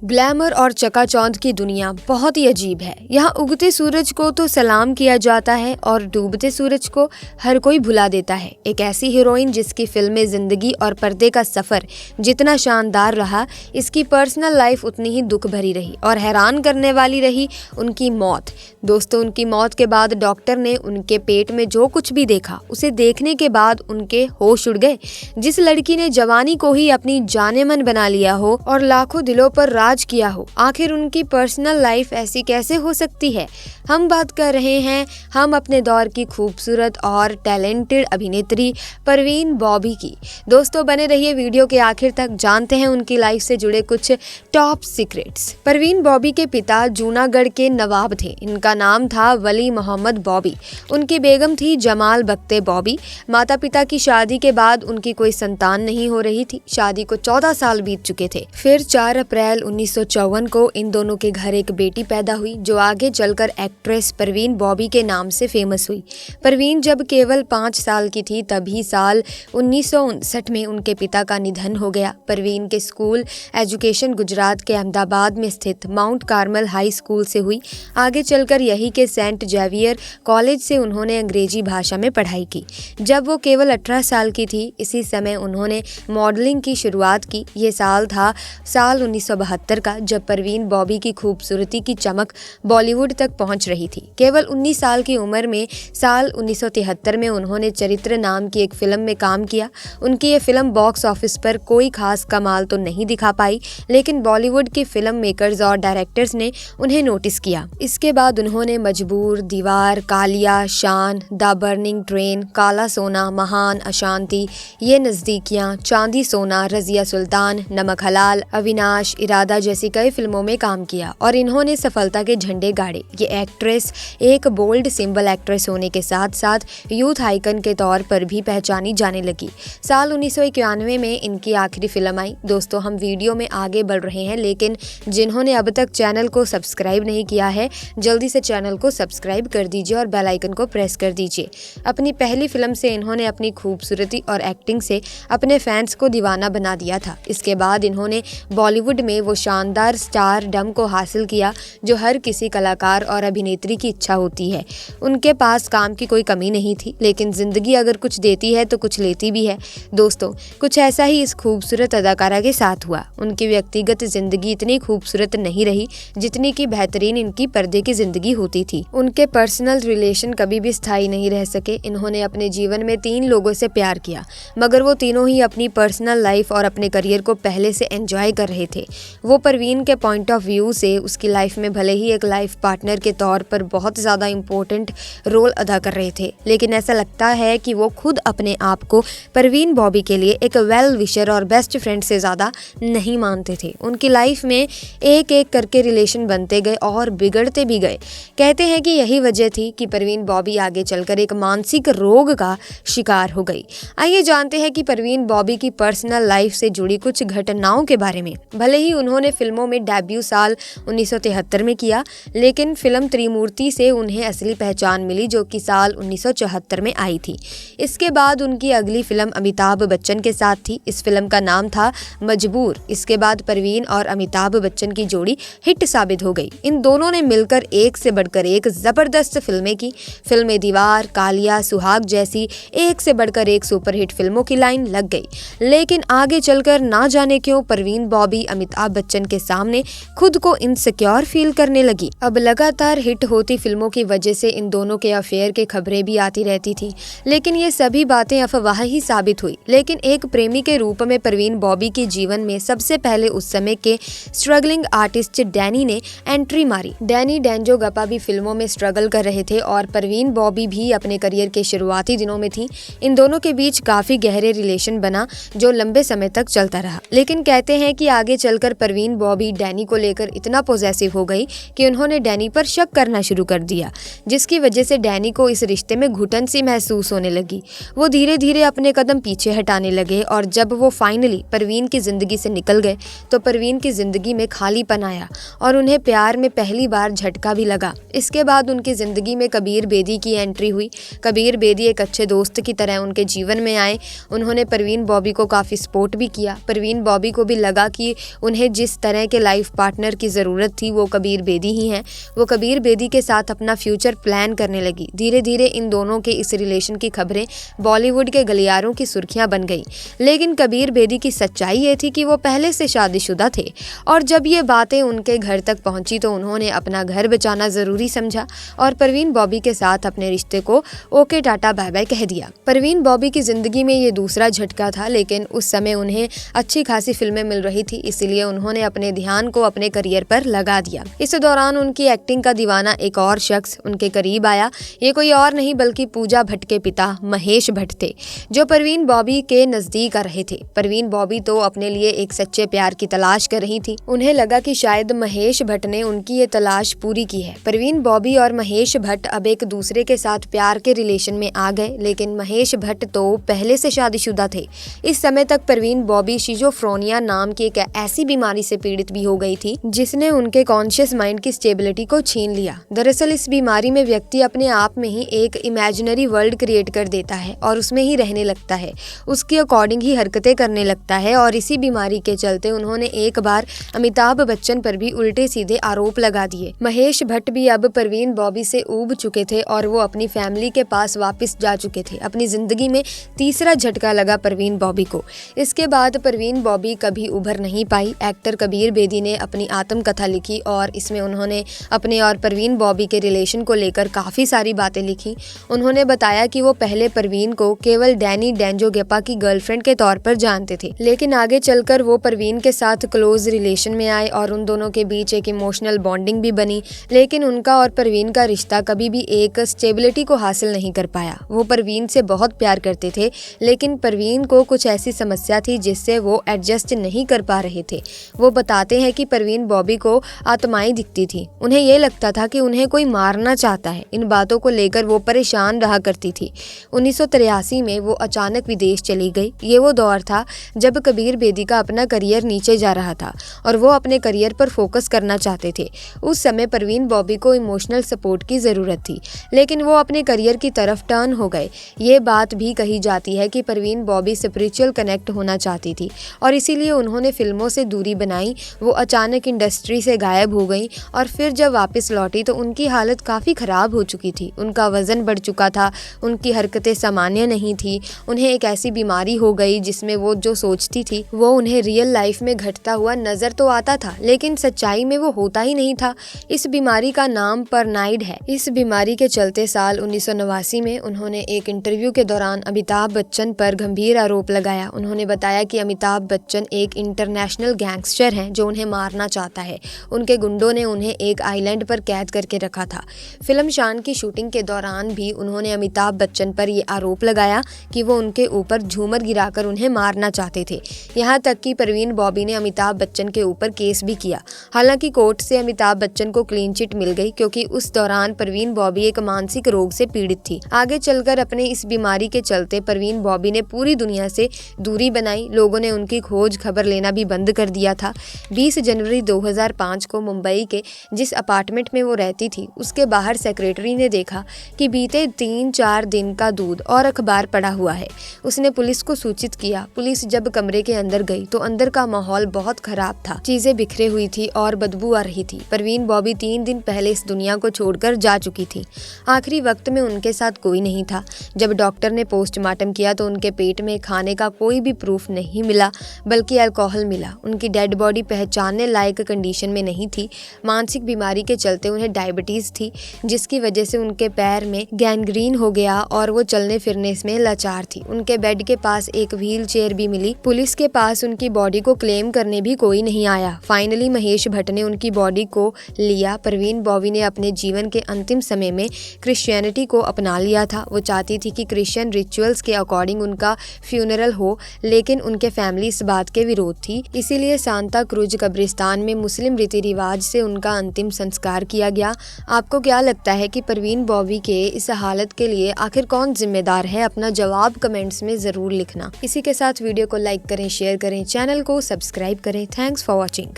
Glamour और चकाचौंध की दुनिया बहुत ही अजीब है। यहाँ उगते सूरज को तो सलाम किया जाता है और डूबते सूरज को हर कोई भुला देता है। एक ऐसी हीरोइन जिसकी फिल्में, जिंदगी और पर्दे का सफर जितना शानदार रहा, इसकी पर्सनल लाइफ उतनी ही दुख भरी रही और हैरान करने वाली रही उनकी मौत। दोस्तों, उनकी मौत के बाद डॉक्टर ने उनके पेट में जो कुछ भी देखा, उसे देखने के बाद उनके होश उड़ गए। जिस लड़की ने जवानी को ही अपनी जानेमन बना लिया हो और लाखों दिलों पर राज किया हो, आखिर उनकी पर्सनल लाइफ ऐसी कैसे हो सकती है। हम बात कर रहे हैं हम अपने दौर की खूबसूरत और टैलेंटेड अभिनेत्री परवीन बॉबी की। दोस्तों, बने रहिए वीडियो के आखिर तक, जानते हैं उनकी लाइफ से जुड़े कुछ टॉप सीक्रेट्स। परवीन बॉबी के पिता जूनागढ़ के नवाब थे। इनका नाम था वली मोहम्मद बॉबी। उनकी बेगम थी जमाल बख्ते बॉबी। माता पिता की शादी के बाद उनकी कोई संतान नहीं हो रही थी। शादी को 14 साल बीत चुके थे। फिर 4 अप्रैल 1954 को इन दोनों के घर एक बेटी पैदा हुई जो आगे चलकर एक्ट्रेस परवीन बॉबी के नाम से फेमस हुई। परवीन जब केवल 5 साल की थी तभी साल 1959 में उनके पिता का निधन हो गया। परवीन के स्कूल एजुकेशन गुजरात के अहमदाबाद में स्थित माउंट कार्मल हाई स्कूल से हुई। आगे चलकर यही के सेंट जेवियर कॉलेज से उन्होंने अंग्रेजी भाषा में पढ़ाई की। जब वो केवल 18 साल की थी, इसी समय उन्होंने मॉडलिंग की शुरुआत की। ये साल था साल 1972 का, जब परवीन बॉबी की खूबसूरती की चमक बॉलीवुड तक पहुंच रही थी। केवल 19 साल की उम्र में साल 1973 में उन्होंने चरित्र नाम की एक फिल्म में काम किया। उनकी ये फिल्म बॉक्स ऑफिस पर कोई खास कमाल तो नहीं दिखा पाई, लेकिन बॉलीवुड के फिल्म मेकर्स और डायरेक्टर्स ने उन्हें नोटिस किया। इसके बाद उन्होंने मजबूर, दीवार, कालिया, शान, द बर्निंग ट्रेन, काला सोना, महान, अशांति, ये नजदीकियां, चांदी सोना, रजिया सुल्तान, नमक हलाल, अविनाश, इरादा जैसी कई फिल्मों में काम किया और इन्होंने सफलता के झंडे गाड़े। ये एक्ट्रेस एक बोल्ड सिंबल एक्ट्रेस होने के साथ साथ यूथ आइकन के तौर पर भी पहचानी जाने लगी। साल 1991 में इनकी आखिरी फिल्म आई। दोस्तों, हम वीडियो में आगे बढ़ रहे हैं, लेकिन जिन्होंने अब तक चैनल को सब्सक्राइब नहीं किया है, जल्दी से चैनल को सब्सक्राइब कर दीजिए और बेल आइकन को प्रेस कर दीजिए। अपनी पहली फिल्म से इन्होंने अपनी खूबसूरती और एक्टिंग से अपने फैंस को दीवाना बना दिया था। इसके बाद इन्होंने बॉलीवुड में वो शानदार स्टारडम को हासिल किया जो हर किसी कलाकार और अभिनेत्री की इच्छा होती है। उनके पास काम की कोई कमी नहीं थी, लेकिन जिंदगी अगर कुछ देती है तो कुछ लेती भी है। दोस्तों, कुछ ऐसा ही इस खूबसूरत अदाकारा के साथ हुआ। उनकी व्यक्तिगत जिंदगी इतनी खूबसूरत नहीं रही जितनी कि बेहतरीन इनकी पर्दे की जिंदगी होती थी। उनके पर्सनल रिलेशन कभी भी स्थायी नहीं रह सके। इन्होंने अपने जीवन में 3 लोगों से प्यार किया, मगर वो तीनों ही अपनी पर्सनल लाइफ और अपने करियर को पहले से एंजॉय कर रहे थे। वो परवीन के पॉइंट ऑफ व्यू से उसकी लाइफ में भले ही एक लाइफ पार्टनर के तौर पर बहुत ज़्यादा इम्पोर्टेंट रोल अदा कर रहे थे, लेकिन ऐसा लगता है कि वो खुद अपने आप को परवीन बॉबी के लिए एक वेल विशर और बेस्ट फ्रेंड से ज़्यादा नहीं मानते थे। उनकी लाइफ में एक एक करके रिलेशन बनते गए और बिगड़ते भी गए। कहते हैं कि यही वजह थी कि परवीन बॉबी आगे चलकर एक मानसिक रोग का शिकार हो गई। आइए जानते हैं कि परवीन बॉबी की पर्सनल लाइफ से जुड़ी कुछ घटनाओं के बारे में। भले ही उन्होंने फिल्मों में डेब्यू साल 1973 में किया, लेकिन फिल्म त्रिमूर्ति से उन्हें असली पहचान मिली जो कि साल 1974 में आई थी। इसके बाद उनकी अगली फिल्म अमिताभ बच्चन के साथ थी। इस फिल्म का नाम था मजबूर। इसके बाद परवीन और अमिताभ बच्चन की जोड़ी हिट साबित हो गई। इन दोनों ने मिलकर एक से बढ़कर एक जबरदस्त फिल्में की। फिल्में दीवार, कालिया, सुहाग जैसी एक से बढ़कर एक सुपरहिट फिल्मों की लाइन लग गई। लेकिन आगे चलकर ना जाने क्यों परवीन बॉबी अमिताभ बच्चन के सामने खुद को इनसिक्योर फील करने लगी। अब लगातार हिट होती फिल्मों की वजह से इन दोनों के अफेयर की खबरें भी आती रहती थी, लेकिन ये सभी बातें अफवाह ही साबित हुई। लेकिन एक प्रेमी के रूप में परवीन बॉबी के जीवन में सबसे पहले उस समय के स्ट्रगलिंग आर्टिस्ट डैनी ने एंट्री मारी। डैनी डेंजो गप्पा भी फिल्मों में स्ट्रगल कर रहे थे और परवीन बॉबी भी अपने करियर के शुरुआती दिनों में थी। इन दोनों के बीच काफी गहरे रिलेशन बना जो लंबे समय तक चलता रहा। लेकिन कहते हैं कि आगे चलकर परवीन बॉबी डैनी को लेकर इतना पॉजेसिव हो गई कि उन्होंने डैनी पर शक करना शुरू कर दिया, जिसकी वजह से डैनी को इस रिश्ते में घुटन सी महसूस होने लगी। वो धीरे धीरे अपने कदम पीछे हटाने लगे और जब वो फाइनली परवीन की जिंदगी से निकल गए तो परवीन की जिंदगी में खालीपन आया और उन्हें प्यार में पहली बार झटका भी लगा। इसके बाद उनकी जिंदगी में कबीर बेदी की एंट्री हुई। कबीर बेदी एक अच्छे दोस्त की तरह उनके जीवन में आए। उन्होंने परवीन बॉबी को काफी सपोर्ट भी किया। परवीन बॉबी को भी लगा कि उन्हें जिस जिस तरह के लाइफ पार्टनर की ज़रूरत थी वो कबीर बेदी ही हैं। वो कबीर बेदी के साथ अपना फ्यूचर प्लान करने लगी। धीरे धीरे इन दोनों के इस रिलेशन की खबरें बॉलीवुड के गलियारों की सुर्खियां बन गई। लेकिन कबीर बेदी की सच्चाई ये थी कि वो पहले से शादीशुदा थे और जब ये बातें उनके घर तक पहुंची तो उन्होंने अपना घर बचाना ज़रूरी समझा और परवीन बॉबी के साथ अपने रिश्ते को ओके टाटा बाय बाय कह दिया। परवीन बॉबी की ज़िंदगी में ये दूसरा झटका था, लेकिन उस समय उन्हें अच्छी खासी फिल्में मिल रही थी, इसीलिए उन्होंने अपने ध्यान को अपने करियर पर लगा दिया। इस दौरान उनकी एक्टिंग का दीवाना एक और शख्स उनके करीब आया। ये कोई और नहीं बल्कि पूजा भट्ट के पिता महेश भट्ट थे, जो परवीन बॉबी के नजदीक आ रहे थे। परवीन बॉबी तो अपने लिए एक सच्चे प्यार की तलाश कर रही थी। उन्हें लगा कि शायद महेश भट्ट ने उनकी ये तलाश पूरी की है। परवीन बॉबी और महेश भट्ट अब एक दूसरे के साथ प्यार के रिलेशन में आ गए, लेकिन महेश भट्ट तो पहले से शादीशुदा थे। इस समय तक परवीन बॉबी शिजोफ्रेनिया नाम की एक ऐसी बीमारी से पीड़ित भी हो गई थी जिसने उनके कॉन्शियस माइंड की स्टेबिलिटी को छीन लिया। दरअसल इस बीमारी में व्यक्ति अपने आप में ही एक इमेजिनरी वर्ल्ड क्रिएट कर देता है और उसमें ही रहने लगता है, उसके अकॉर्डिंग ही हरकतें करने लगता है। और इसी बीमारी के चलते उन्होंने एक बार अमिताभ बच्चन पर भी उल्टे सीधे आरोप लगा दिए। महेश भट्ट भी अब परवीन बॉबी से ऊब चुके थे और वो अपनी फैमिली के पास वापस जा चुके थे। अपनी जिंदगी में तीसरा झटका लगा परवीन बॉबी को। इसके बाद परवीन बॉबी कभी उभर नहीं पाई। एक्टर कबीर बेदी ने अपनी आत्मकथा लिखी और इसमें उन्होंने अपने और परवीन बॉबी के रिलेशन को लेकर काफ़ी सारी बातें लिखी। उन्होंने बताया कि वो पहले परवीन को केवल डैनी डेंजोगेपा की गर्लफ्रेंड के तौर पर जानते थे, लेकिन आगे चलकर वो परवीन के साथ क्लोज रिलेशन में आए और उन दोनों के बीच एक इमोशनल बॉन्डिंग भी बनी। लेकिन उनका और परवीन का रिश्ता कभी भी एक स्टेबिलिटी को हासिल नहीं कर पाया। वो परवीन से बहुत प्यार करते थे, लेकिन परवीन को कुछ ऐसी समस्या थी जिससे वो एडजस्ट नहीं कर पा रहे थे। वो बताते हैं कि परवीन बॉबी को आत्माएं दिखती थी। उन्हें ये लगता था कि उन्हें कोई मारना चाहता है। इन बातों को लेकर वो परेशान रहा करती थी। 1983 में वो अचानक विदेश चली गई। ये वो दौर था जब कबीर बेदी का अपना करियर नीचे जा रहा था और वो अपने करियर पर फोकस करना चाहते थे। उस समय परवीन बॉबी को इमोशनल सपोर्ट की ज़रूरत थी, लेकिन वो अपने करियर की तरफ टर्न हो गए। ये बात भी कही जाती है कि परवीन बॉबी स्पिरिचुअल कनेक्ट होना चाहती थी और इसीलिए उन्होंने फिल्मों से दूरी बनाई। वो अचानक इंडस्ट्री से गायब हो गई और फिर जब वापस लौटी तो उनकी हालत काफ़ी ख़राब हो चुकी थी। उनका वज़न बढ़ चुका था, उनकी हरकतें सामान्य नहीं थी। उन्हें एक ऐसी बीमारी हो गई जिसमें वो जो सोचती थी वो उन्हें रियल लाइफ में घटता हुआ नज़र तो आता था, लेकिन सच्चाई में वो होता ही नहीं था। इस बीमारी का नाम परनाइड है। इस बीमारी के चलते साल 1989 में उन्होंने एक इंटरव्यू के दौरान अमिताभ बच्चन पर गंभीर आरोप लगाया। उन्होंने बताया कि अमिताभ बच्चन एक इंटरनेशनल गैंगस्टर हैं जो उन्हें मारना चाहता है। उनके गुंडों ने उन्हें एक आइलैंड पर कैद करके रखा था। फिल्म शान की शूटिंग के दौरान भी उन्होंने अमिताभ बच्चन पर ये आरोप लगाया कि वो उनके ऊपर झूमर गिराकर उन्हें मारना चाहते थे। यहाँ तक कि परवीन बॉबी ने अमिताभ बच्चन के ऊपर केस भी किया। हालांकि कोर्ट से अमिताभ बच्चन को क्लीन चिट मिल गई क्योंकि उस दौरान परवीन बॉबी एक मानसिक रोग से पीड़ित थी। आगे चलकर अपने इस बीमारी के चलते परवीन बॉबी ने पूरी दुनिया से दूरी बनाई। लोगों ने उनकी खोज खबर लेना भी बंद कर दिया था। 20 जनवरी 2005 को मुंबई के जिस अपार्टमेंट में वो रहती थी उसके बाहर सेक्रेटरी ने देखा कि बीते 3-4 दिन का दूध और अखबार पड़ा हुआ है। उसने पुलिस को सूचित किया। पुलिस जब कमरे के अंदर गई तो अंदर का माहौल बहुत खराब था। चीजें बिखरे हुई थी और बदबू आ रही थी। परवीन बॉबी 3 दिन पहले इस दुनिया को छोड़कर जा चुकी थी। आखिरी वक्त में उनके साथ कोई नहीं था। जब डॉक्टर ने पोस्टमार्टम किया तो उनके पेट में खाने का कोई भी प्रूफ नहीं मिला, बल्कि अल्कोहल मिला। उनकी डेड बॉडी पहचानने लायक कंडीशन में नहीं थी। मानसिक बीमारी के चलते उन्हें डायबिटीज थी, जिसकी वजह से उनके पैर में गैंग्रीन हो गया और वो चलने फिरने में लाचार थी। उनके बेड के पास एक व्हील चेयर भी मिली। पुलिस के पास उनकी बॉडी को क्लेम करने भी कोई नहीं आया। फाइनली महेश भट्ट ने उनकी बॉडी को लिया। परवीन बॉबी ने अपने जीवन के अंतिम समय में क्रिश्चियनिटी को अपना लिया था। वो चाहती थी कि क्रिश्चियन रिचुअल्स के अकॉर्डिंग उनका फ्यूनरल हो, लेकिन उनके फैमिली इस बात के विरोध थी। इसीलिए सांता क्रूज कब्रिस्तान में मुस्लिम रीति रिवाज से उनका अंतिम संस्कार किया गया। आपको क्या लगता है कि परवीन बॉबी के इस हालत के लिए आखिर कौन जिम्मेदार है? अपना जवाब कमेंट्स में जरूर लिखना। इसी के साथ वीडियो को लाइक करें, शेयर करें, चैनल को सब्सक्राइब करें। Thanks for watching.